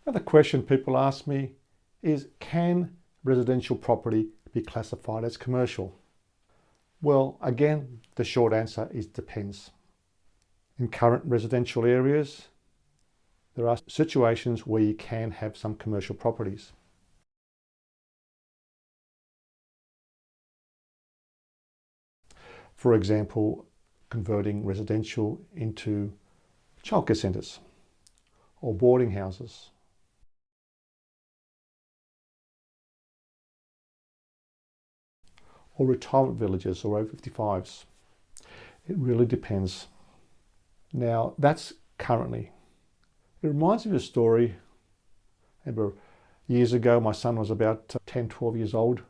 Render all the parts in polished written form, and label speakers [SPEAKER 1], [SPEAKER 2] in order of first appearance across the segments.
[SPEAKER 1] Another question people ask me is, can residential property be classified as commercial? Well, again, the short answer is depends. In current residential areas, there are situations where you can have some commercial properties. For example, converting residential into childcare centres or boarding houses. Or retirement villages or over 55s. It really depends. Now, that's currently. It reminds me of a story. I remember years ago, my son was about 10, 12 years old.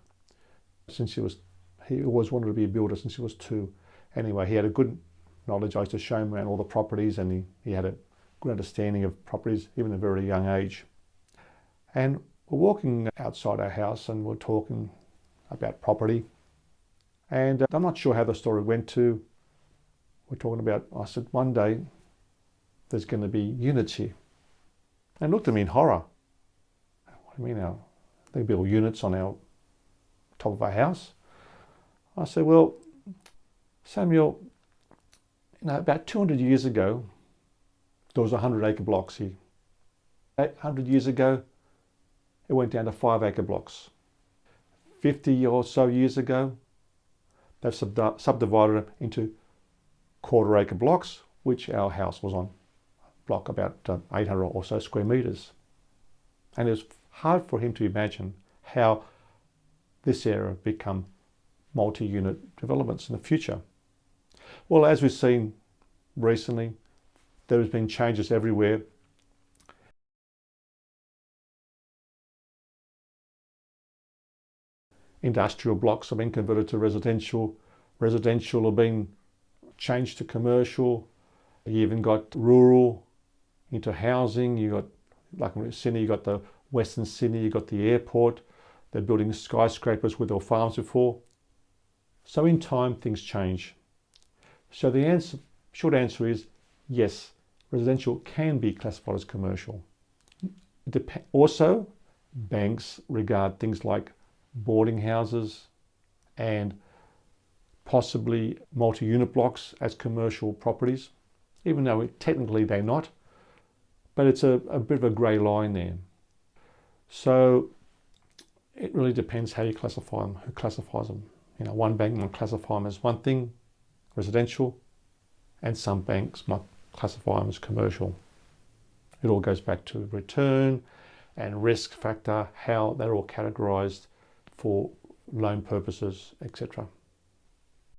[SPEAKER 1] He always wanted to be a builder since he was 2. Anyway, he had a good knowledge. I used to show him around all the properties, and he had a good understanding of properties, even at a very young age. And we're walking outside our house and we're talking about property. And I'm not sure how the story went to. We're talking about, I said, one day there's going to be units here. And looked at me in horror. What do you mean now? They build units on our top of our house? I said, well, Samuel, about 200 years ago, there was 100-acre blocks here. 800 years ago, it went down to 5-acre blocks. 50 or so years ago, they've subdivided them into quarter-acre blocks, which our house was on. Block about 800 or so square metres. And it was hard for him to imagine how this area would become multi-unit developments in the future. Well, as we've seen recently, there has been changes everywhere. Industrial blocks have been converted to residential. Residential have been changed to commercial. You even got rural into housing. You got, like in Sydney, you got the Western Sydney, you got the airport. They're building skyscrapers with their farms before. So in time, things change. So the short answer is yes, residential can be classified as commercial. Also, banks regard things like boarding houses and possibly multi-unit blocks as commercial properties, even though technically they're not. But it's a bit of a grey line there. So it really depends how you classify them, who classifies them. One bank might classify them as one thing, residential, and some banks might classify them as commercial. It all goes back to return and risk factor, how they're all categorised for loan purposes, etc.